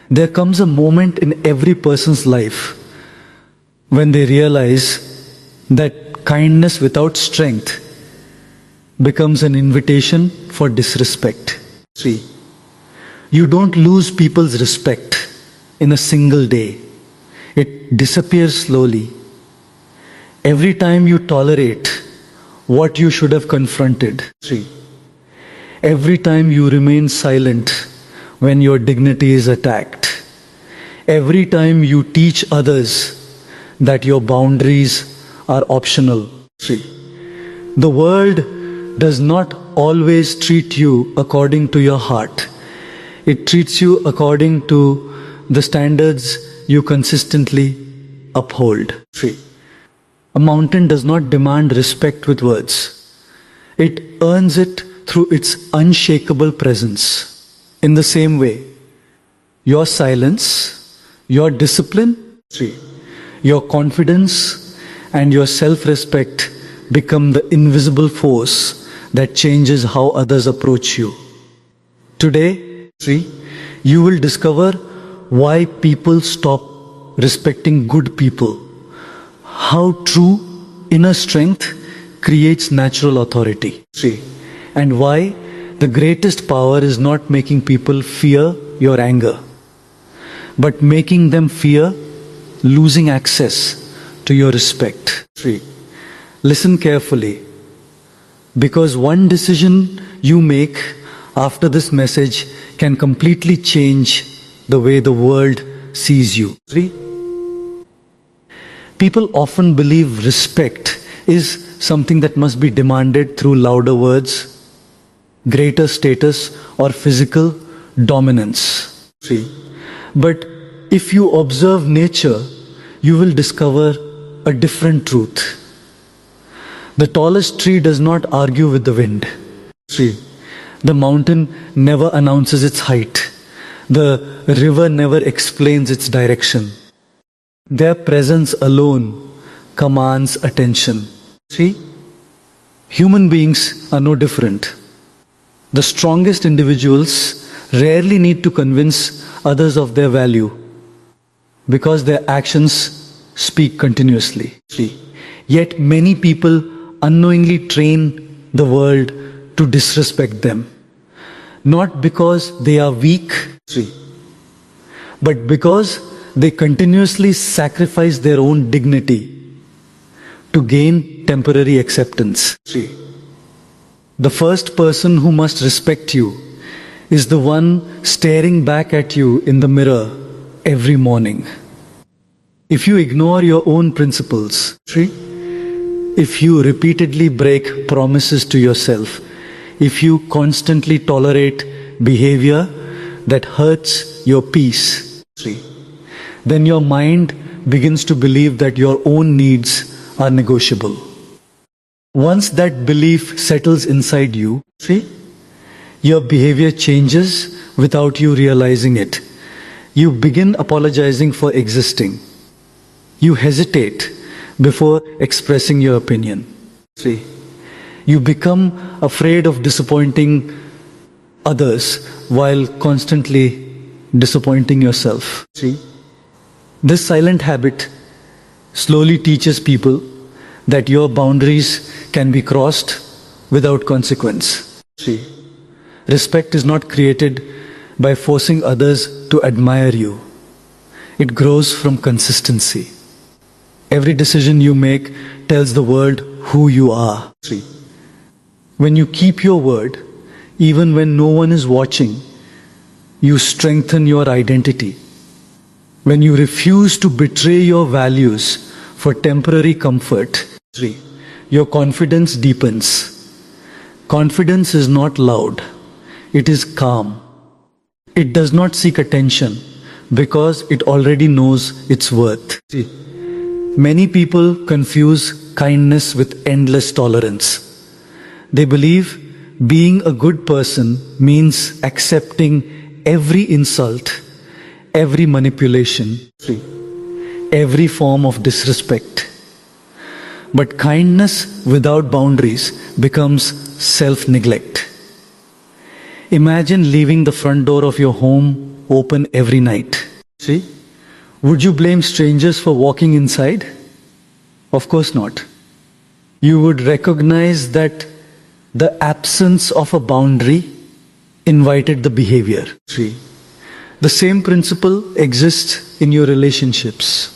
There comes a moment in every person's life when they realize that kindness without strength becomes an invitation for disrespect. See, you don't lose people's respect in a single day. It disappears slowly. Every time you tolerate what you should have confronted. See, every time you remain silent when your dignity is attacked. Every time you teach others that your boundaries are optional. See, the world does not always treat you according to your heart. It treats you according to the standards you consistently uphold. See, a mountain does not demand respect with words. It earns it through its unshakable presence. In the same way, your silence, your discipline, your confidence, and your self-respect become the invisible force that changes how others approach you. Today, you will discover why people stop respecting good people, how true inner strength creates natural authority, and why the greatest power is not making people fear your anger, but making them fear losing access to your respect. Listen carefully, because one decision you make after this message can completely change the way the world sees you. People often believe respect is something that must be demanded through louder words, greater status, or physical dominance. But if you observe nature, you will discover a different truth. The tallest tree does not argue with the wind. The mountain never announces its height. The river never explains its direction. Their presence alone commands attention. Human beings are no different. The strongest individuals rarely need to convince others of their value because their actions speak continuously. Yet many people unknowingly train the world to disrespect them. Not because they are weak, but because they continuously sacrifice their own dignity to gain temporary acceptance. The first person who must respect you is the one staring back at you in the mirror every morning. If you ignore your own principles, if you repeatedly break promises to yourself, if you constantly tolerate behavior that hurts your peace, then your mind begins to believe that your own needs are negotiable. Once that belief settles inside you, your behavior changes without you realizing it. You begin apologizing for existing. You hesitate before expressing your opinion. You become afraid of disappointing others while constantly disappointing yourself. This silent habit slowly teaches people that your boundaries can be crossed without consequence. Respect is not created by forcing others to admire you. It grows from consistency. Every decision you make tells the world who you are. When you keep your word, even when no one is watching, you strengthen your identity. When you refuse to betray your values for temporary comfort, your confidence deepens. Confidence is not loud. It is calm. It does not seek attention because it already knows its worth. Many people confuse kindness with endless tolerance. They believe being a good person means accepting every insult, every manipulation, every form of disrespect. But kindness without boundaries becomes self-neglect. Imagine leaving the front door of your home open every night. See? Would you blame strangers for walking inside? Of course not. You would recognize that the absence of a boundary invited the behavior. See? The same principle exists in your relationships.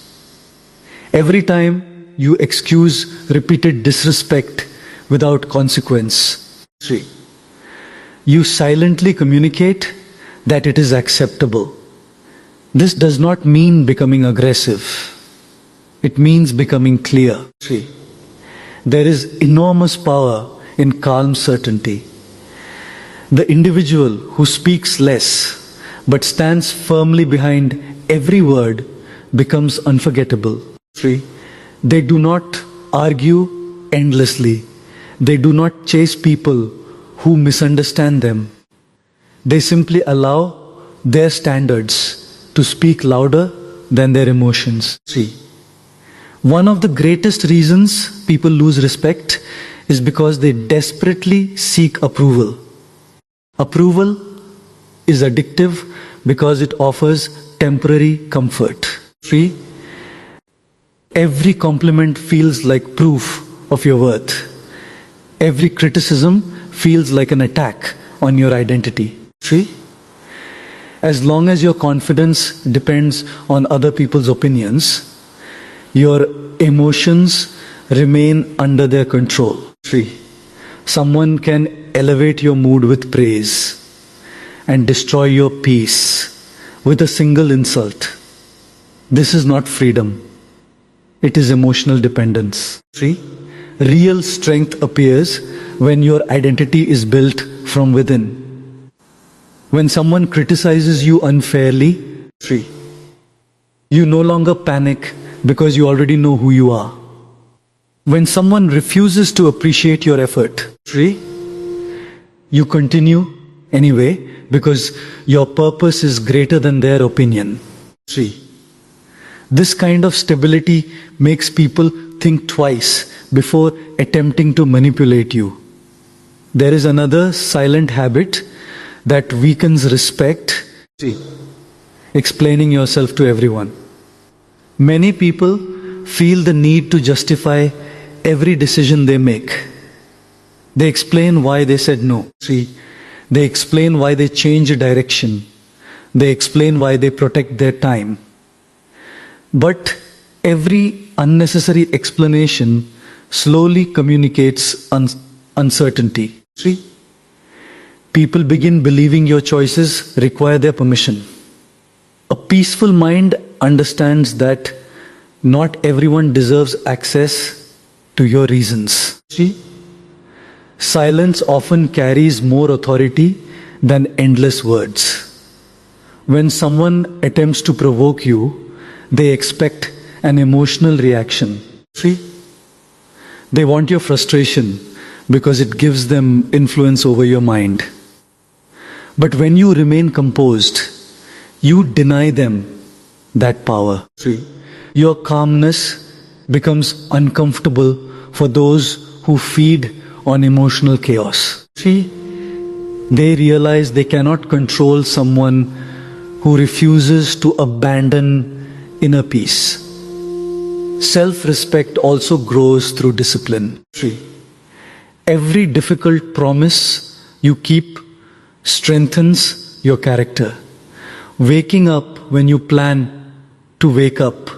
Every time you excuse repeated disrespect without consequence, see, you silently communicate that it is acceptable. This does not mean becoming aggressive. It means becoming clear. See, there is enormous power in calm certainty. The individual who speaks less but stands firmly behind every word becomes unforgettable. See, they do not argue endlessly. They do not chase people who misunderstand them. They simply allow their standards to speak louder than their emotions. See, one of the greatest reasons people lose respect is because they desperately seek approval. Approval is addictive because it offers temporary comfort. See, every compliment feels like proof of your worth. Every criticism feels like an attack on your identity. See? As long as your confidence depends on other people's opinions, your emotions remain under their control. See? Someone can elevate your mood with praise and destroy your peace with a single insult. This is not freedom. It is emotional dependence. See? Real strength appears when your identity is built from within. When someone criticizes you unfairly, see, you no longer panic because you already know who you are. When someone refuses to appreciate your effort, see, you continue anyway because your purpose is greater than their opinion. See, this kind of stability makes people think twice before attempting to manipulate you. There is another silent habit that weakens respect. See, explaining yourself to everyone. Many people feel the need to justify every decision they make. They explain why they said no. See, they explain why they change direction. They explain why they protect their time. But every unnecessary explanation slowly communicates uncertainty. See? People begin believing your choices require their permission. A peaceful mind understands that not everyone deserves access to your reasons. See? Silence often carries more authority than endless words. When someone attempts to provoke you, they expect an emotional reaction. See? They want your frustration because it gives them influence over your mind. But when you remain composed, you deny them that power. See? Your calmness becomes uncomfortable for those who feed on emotional chaos. See? They realize they cannot control someone who refuses to abandon inner peace. Self-respect also grows through discipline. See? Every difficult promise you keep strengthens your character. Waking up when you plan to wake up.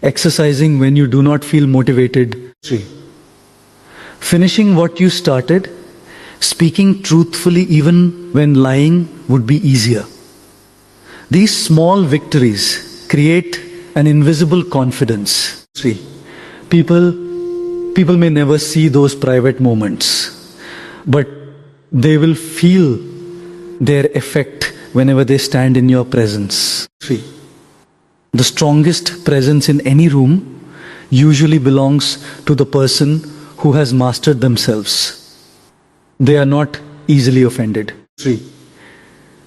Exercising when you do not feel motivated. See? Finishing what you started. Speaking truthfully even when lying would be easier. These small victories create an invisible confidence. See, people may never see those private moments, but they will feel their effect whenever they stand in your presence. See, the strongest presence in any room usually belongs to the person who has mastered themselves. They are not easily offended. See,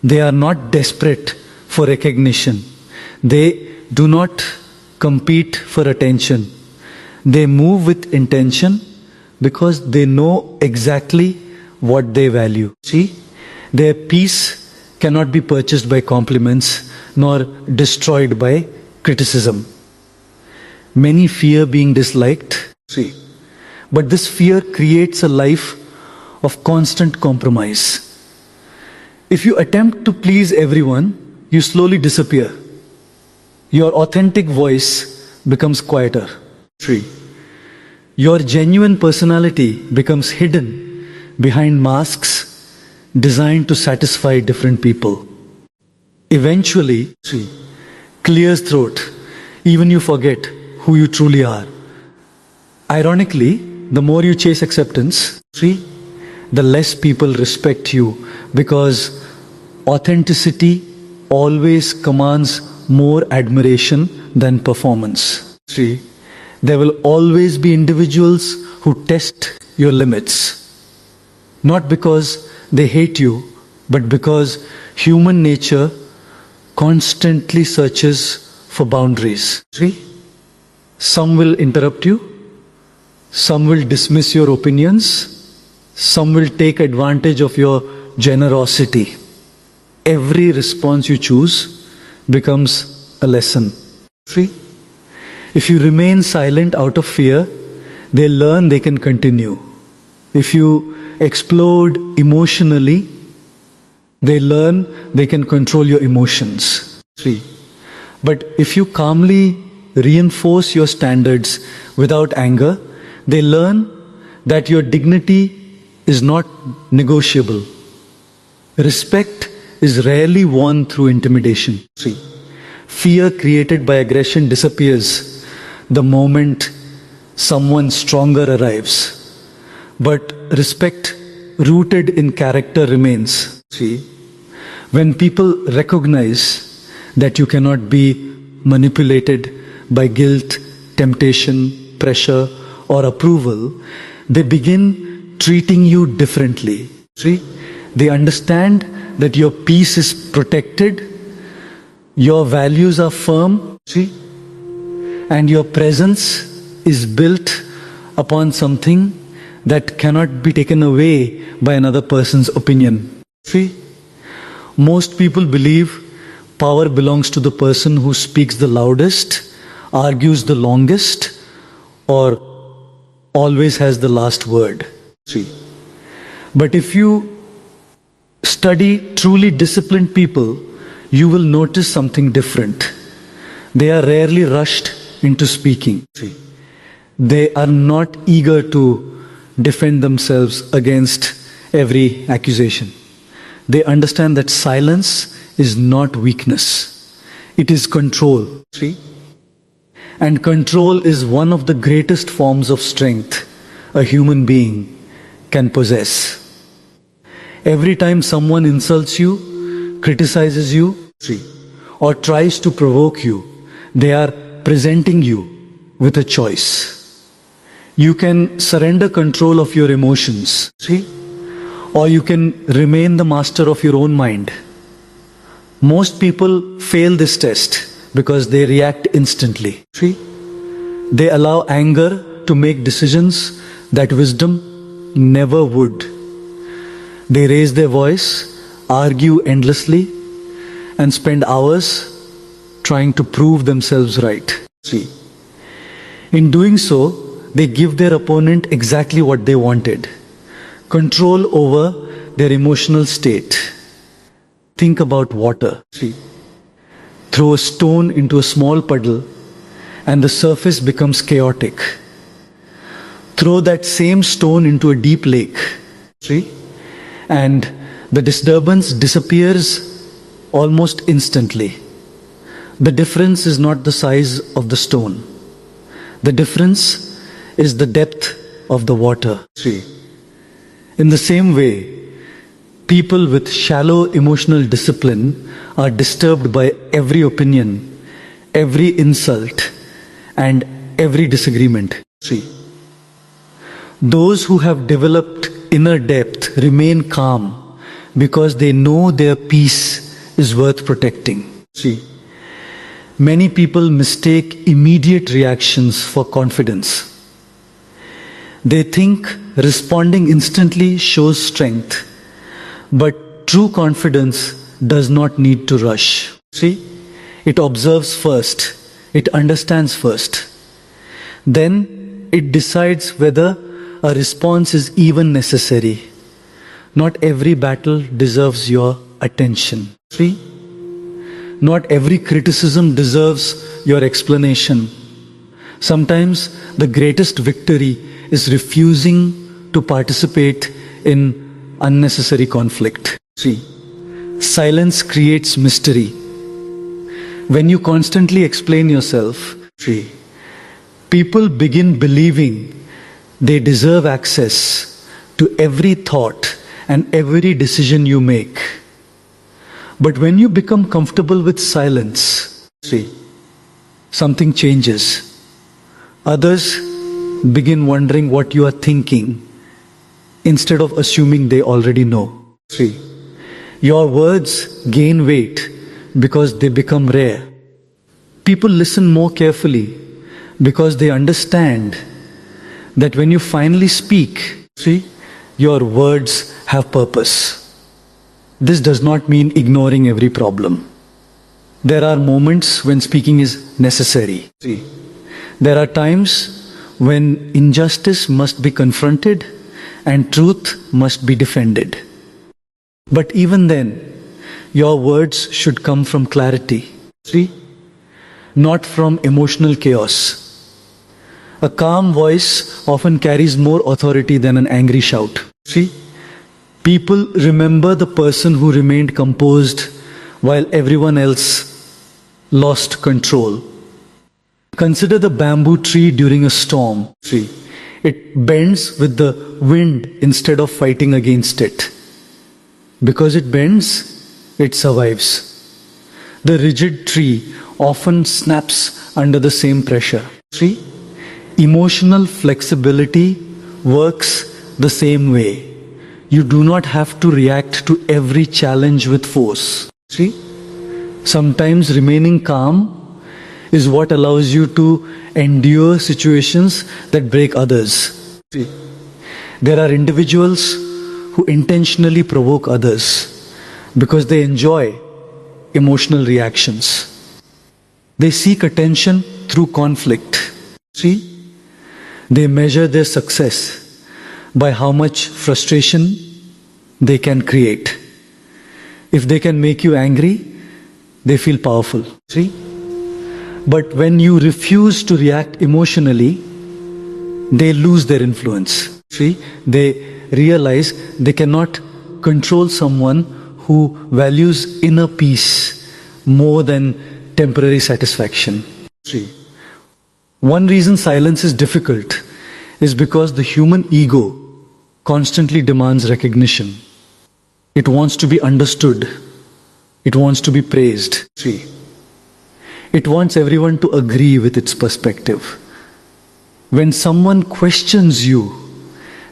they are not desperate for recognition. They do not compete for attention. They move with intention because they know exactly what they value. See, their peace cannot be purchased by compliments nor destroyed by criticism. Many fear being disliked. See, but this fear creates a life of constant compromise. If you attempt to please everyone, you slowly disappear. Your authentic voice becomes quieter. 3. Your genuine personality becomes hidden behind masks designed to satisfy different people. Eventually, 3. Clears throat. Even you forget who you truly are. Ironically, the more you chase acceptance, 3, the less people respect you, because authenticity always commands more admiration than performance. 3. There will always be individuals who test your limits. Not because they hate you, but because human nature constantly searches for boundaries. 3. Some will interrupt you. Some will dismiss your opinions. Some will take advantage of your generosity. Every response you choose becomes a lesson. 3. If you remain silent out of fear, they learn they can continue. If you explode emotionally, they learn they can control your emotions. 3. But if you calmly reinforce your standards without anger, they learn that your dignity is not negotiable. Respect is rarely won through intimidation. 3. Fear created by aggression disappears the moment someone stronger arrives. But respect rooted in character remains. 3. When people recognize that you cannot be manipulated by guilt, temptation, pressure, or approval, they begin treating you differently. 3. They understand that your peace is protected, your values are firm, 3, and your presence is built upon something that cannot be taken away by another person's opinion. 3. Most people believe power belongs to the person who speaks the loudest, argues the longest, or always has the last word. 3. But if you study truly disciplined people, you will notice something different. They are rarely rushed into speaking. 3. They are not eager to defend themselves against every accusation. They understand that silence is not weakness. It is control. 3. And control is one of the greatest forms of strength a human being can possess. Every time someone insults you, criticizes you, 3, or tries to provoke you, they are presenting you with a choice. You can surrender control of your emotions, 3, or you can remain the master of your own mind. Most people fail this test because they react instantly. 3. They allow anger to make decisions that wisdom never would. They raise their voice, argue endlessly, and spend hours trying to prove themselves right. 3. In doing so, they give their opponent exactly what they wanted: control over their emotional state. Think about water. 3. Throw a stone into a small puddle and the surface becomes chaotic. Throw that same stone into a deep lake. 3. And the disturbance disappears almost instantly. The difference is not the size of the stone. The difference is the depth of the water. 3. In the same way, people with shallow emotional discipline are disturbed by every opinion, every insult, and every disagreement. 3. Those who have developed inner depth remain calm because they know their peace is worth protecting. 3. Many people mistake immediate reactions for confidence. They think responding instantly shows strength, but true confidence does not need to rush. See, it observes first, it understands first. Then it decides whether a response is even necessary. Not every battle deserves your attention. See, not every criticism deserves your explanation. Sometimes the greatest victory is refusing to participate in unnecessary conflict. See, silence creates mystery. When you constantly explain yourself, see, people begin believing they deserve access to every thought and every decision you make. But when you become comfortable with silence, see, something changes. Others begin wondering what you are thinking instead of assuming they already know. See, your words gain weight because they become rare. People listen more carefully because they understand that when you finally speak, see, your words have purpose. This does not mean ignoring every problem. There are moments when speaking is necessary. See, there are times when injustice must be confronted and truth must be defended. But even then, your words should come from clarity. See, not from emotional chaos. A calm voice often carries more authority than an angry shout. See, people remember the person who remained composed while everyone else lost control. Consider the bamboo tree during a storm. See, it bends with the wind instead of fighting against it. Because it bends, it survives. The rigid tree often snaps under the same pressure. See, emotional flexibility works the same way. You do not have to react to every challenge with force. See, sometimes remaining calm is what allows you to endure situations that break others. See, there are individuals who intentionally provoke others because they enjoy emotional reactions. They seek attention through conflict. See, they measure their success by how much frustration they can create. If they can make you angry, they feel powerful. See? But when you refuse to react emotionally, they lose their influence. See? They realize they cannot control someone who values inner peace more than temporary satisfaction. See? One reason silence is difficult is because the human ego constantly demands recognition. It wants to be understood. It wants to be praised. See, it wants everyone to agree with its perspective. When someone questions you,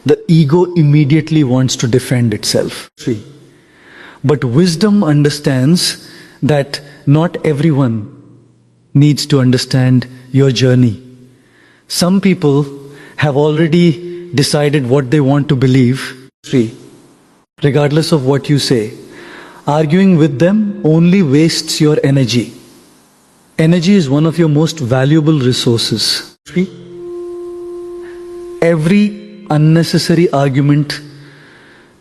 the ego immediately wants to defend itself. See, but wisdom understands that not everyone needs to understand your journey. Some people have already decided what they want to believe. See, regardless of what you say, arguing with them only wastes your energy. Energy is one of your most valuable resources. See, every unnecessary argument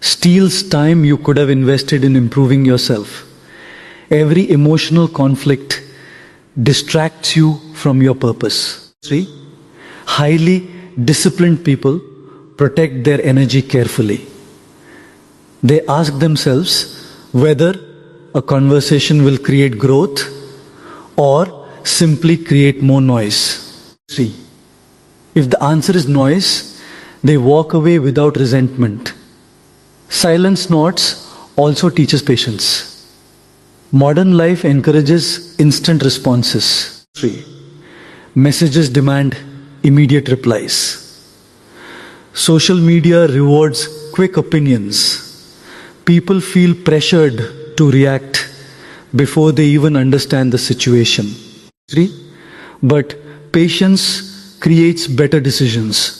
steals time you could have invested in improving yourself. Every emotional conflict distracts you from your purpose. See, highly disciplined people protect their energy carefully. They ask themselves whether a conversation will create growth or simply create more noise. See, if the answer is noise, they walk away without resentment. Silence nods also teaches patience. Modern life encourages instant responses. See, messages demand immediate replies. Social media rewards quick opinions. People feel pressured to react before they even understand the situation. See? But patience creates better decisions.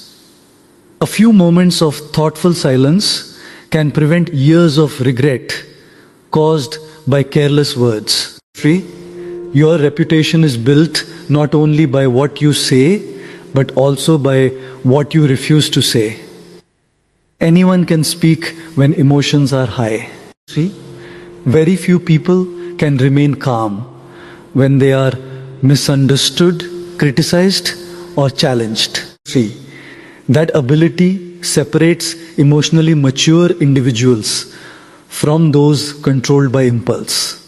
A few moments of thoughtful silence can prevent years of regret caused by careless words. 3. Your reputation is built not only by what you say, but also by what you refuse to say. Anyone can speak when emotions are high. 3. Very few people can remain calm when they are misunderstood, criticized, or challenged. 3. That ability separates emotionally mature individuals from those controlled by impulse.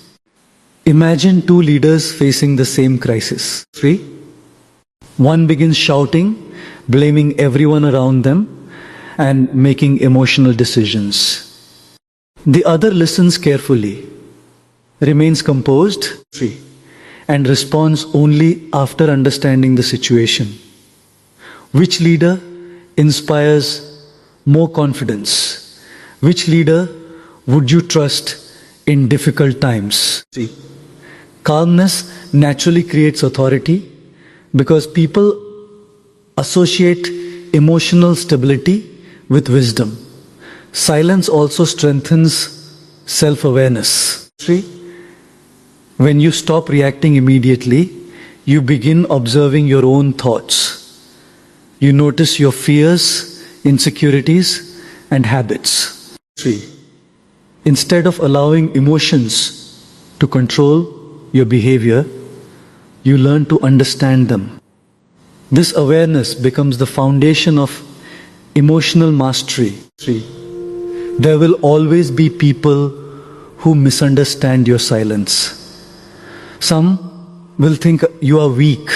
Imagine two leaders facing the same crisis. 3. One begins shouting, blaming everyone around them, and making emotional decisions. The other listens carefully, remains composed, 3. and responds only after understanding the situation. Which leader inspires more confidence? Which leader would you trust in difficult times? 3. Calmness naturally creates authority because people associate emotional stability with wisdom. Silence also strengthens self-awareness. 3. When you stop reacting immediately, you begin observing your own thoughts. You notice your fears, insecurities, and habits. 3. Instead of allowing emotions to control your behavior, you learn to understand them. This awareness becomes the foundation of emotional mastery. 3. There will always be people who misunderstand your silence. Some will think you are weak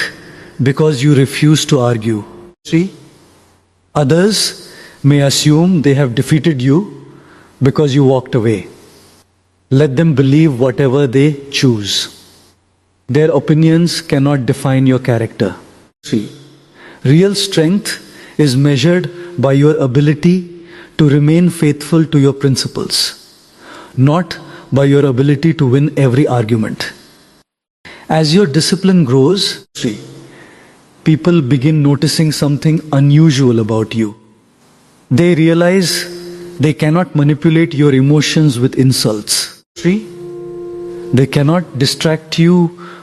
because you refuse to argue. 3. Others may assume they have defeated you because you walked away. Let them believe whatever they choose. Their opinions cannot define your character. 3. Real strength is measured by your ability to remain faithful to your principles, not by your ability to win every argument. As your discipline grows, 3. people begin noticing something unusual about you. They realize they cannot manipulate your emotions with insults. 3. They cannot distract you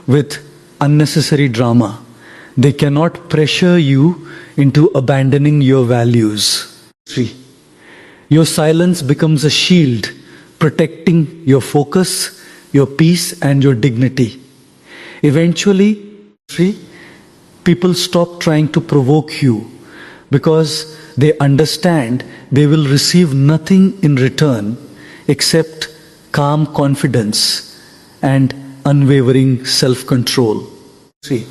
with unnecessary drama. They cannot pressure you into abandoning your values. 3. Your silence becomes a shield protecting your focus, your peace, and your dignity. Eventually, 3. people stop trying to provoke you because they understand they will receive nothing in return except calm confidence and unwavering self-control. 3.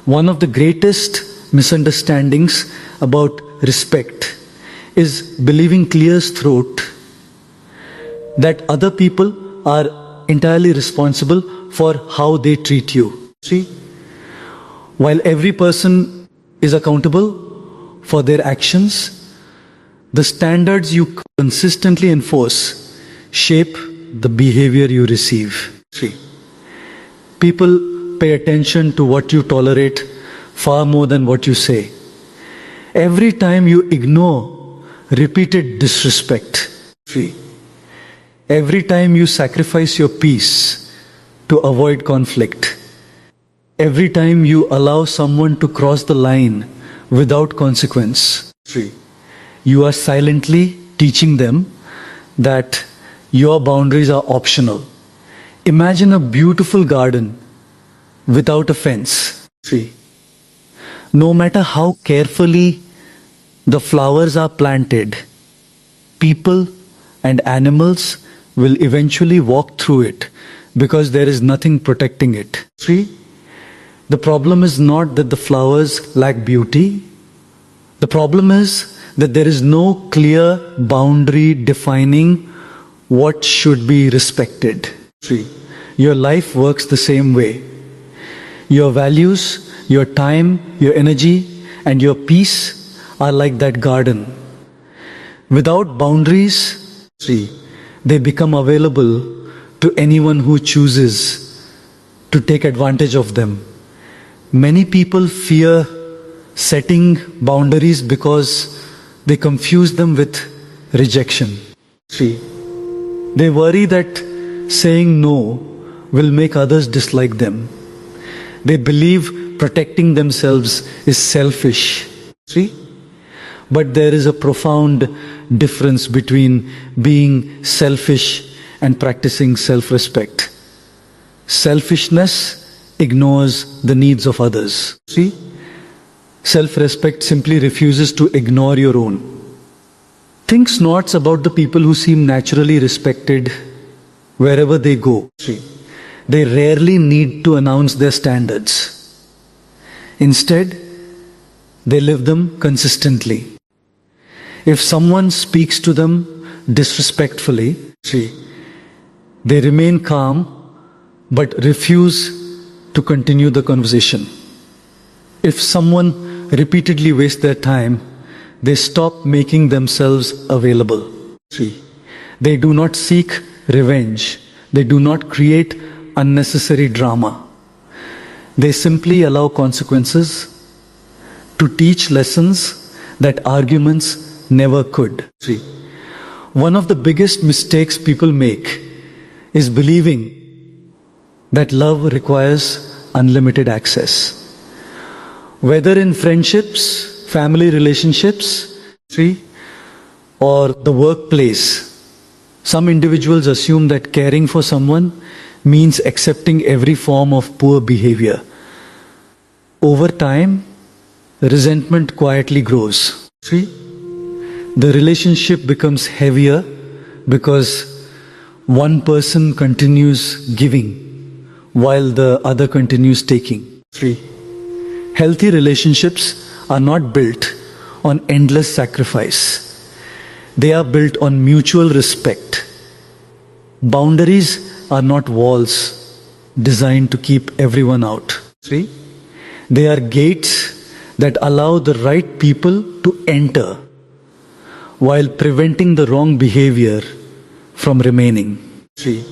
One of the greatest misunderstandings about respect is believing clear's throat that other people are entirely responsible for how they treat you. 3. While every person is accountable for their actions, the standards you consistently enforce shape the behavior you receive. 3. People pay attention to what you tolerate far more than what you say. Every time you ignore repeated disrespect. 3. Every time you sacrifice your peace to avoid conflict. Every time you allow someone to cross the line without consequence. 3. You are silently teaching them that your boundaries are optional. Imagine a beautiful garden without a fence. 3. No matter how carefully the flowers are planted, people and animals will eventually walk through it because there is nothing protecting it. 3. The problem is not that the flowers lack beauty. The problem is that there is no clear boundary defining what should be respected. 3. Your life works the same way. Your values, your time, your energy, and your peace are like that garden. Without boundaries, 3. they become available to anyone who chooses to take advantage of them. Many people fear setting boundaries because they confuse them with rejection. 3. They worry that saying no will make others dislike them. They believe protecting themselves is selfish. See? But there is a profound difference between being selfish and practicing self-respect. Selfishness ignores the needs of others. See? Self-respect simply refuses to ignore your own. Think not about the people who seem naturally respected wherever they go. See? They rarely need to announce their standards. Instead, they live them consistently. If someone speaks to them disrespectfully, see, they remain calm but refuse to continue the conversation. If someone repeatedly wastes their time, they stop making themselves available. See, they do not seek revenge. They do not create unnecessary drama. They simply allow consequences to teach lessons that arguments never could. See, one of the biggest mistakes people make is believing that love requires unlimited access. Whether in friendships, family relationships, see, or the workplace, some individuals assume that caring for someone means accepting every form of poor behavior. Over time, resentment quietly grows. See, the relationship becomes heavier because one person continues giving while the other continues taking. See, healthy relationships are not built on endless sacrifice. They are built on mutual respect. Boundaries are not walls designed to keep everyone out. See? They are gates that allow the right people to enter while preventing the wrong behavior from remaining. See?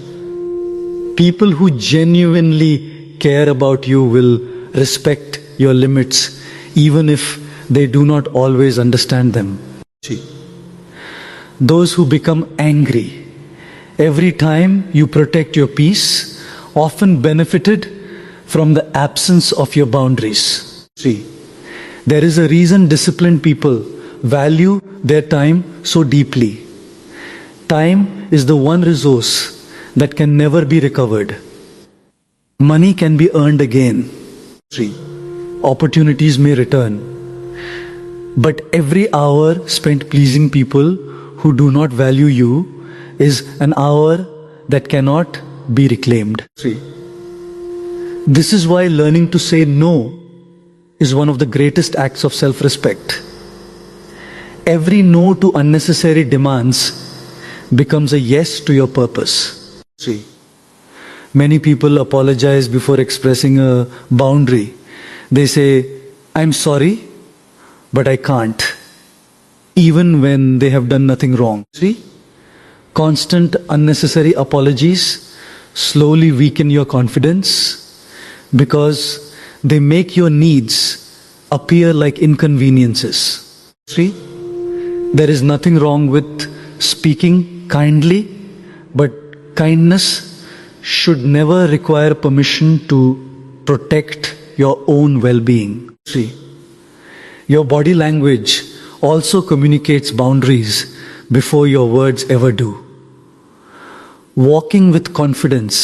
People who genuinely care about you will respect your limits even if they do not always understand them. See? Those who become angry every time you protect your peace often benefited from the absence of your boundaries. See, there is a reason disciplined people value their time so deeply. Time is the one resource that can never be recovered. Money can be earned again. See, opportunities may return. But every hour spent pleasing people who do not value you is an hour that cannot be reclaimed. See, this is why learning to say no is one of the greatest acts of self-respect. Every no to unnecessary demands becomes a yes to your purpose. See, many people apologize before expressing a boundary. They say, "I'm sorry, but I can't," even when they have done nothing wrong. See? Constant unnecessary apologies slowly weaken your confidence because they make your needs appear like inconveniences. See? There is nothing wrong with speaking kindly, but kindness should never require permission to protect your own well-being. See? Your body language also communicates boundaries before your words ever do. Walking with confidence,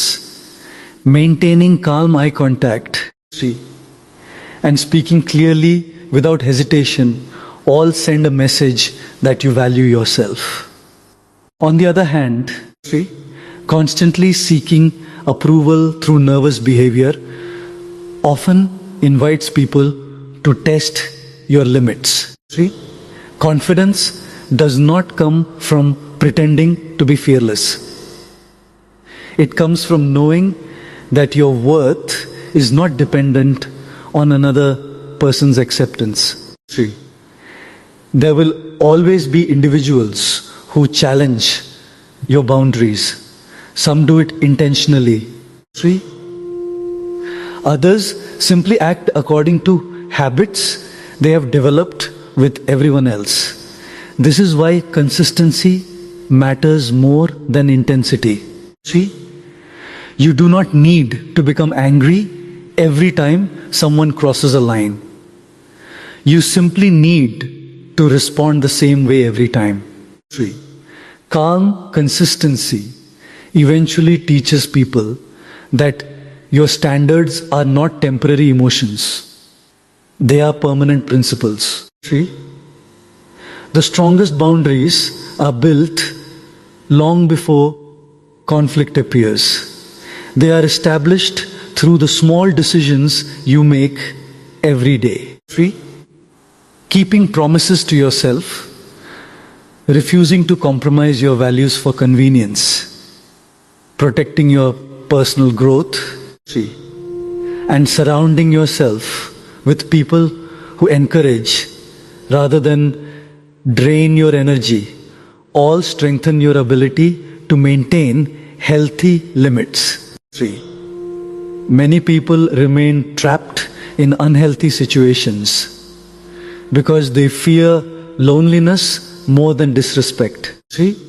maintaining calm eye contact, see, and speaking clearly without hesitation all send a message that you value yourself. On the other hand, see, constantly seeking approval through nervous behavior often invites people to test your limits. See, confidence does not come from pretending to be fearless. It comes from knowing that your worth is not dependent on another person's acceptance. See, there will always be individuals who challenge your boundaries. Some do it intentionally. See, others simply act according to habits they have developed with everyone else. This is why consistency matters more than intensity. See, You do not need to become angry every time someone crosses a line. You simply need to respond the same way every time. 3. Calm consistency eventually teaches people that your standards are not temporary emotions. They are permanent principles. 3. The strongest boundaries are built long before conflict appears. They are established through the small decisions you make every day. 3. Keeping promises to yourself, refusing to compromise your values for convenience, protecting your personal growth. 3. And surrounding yourself with people who encourage rather than drain your energy, all strengthen your ability to maintain healthy limits. 3. Many people remain trapped in unhealthy situations because they fear loneliness more than disrespect. 3.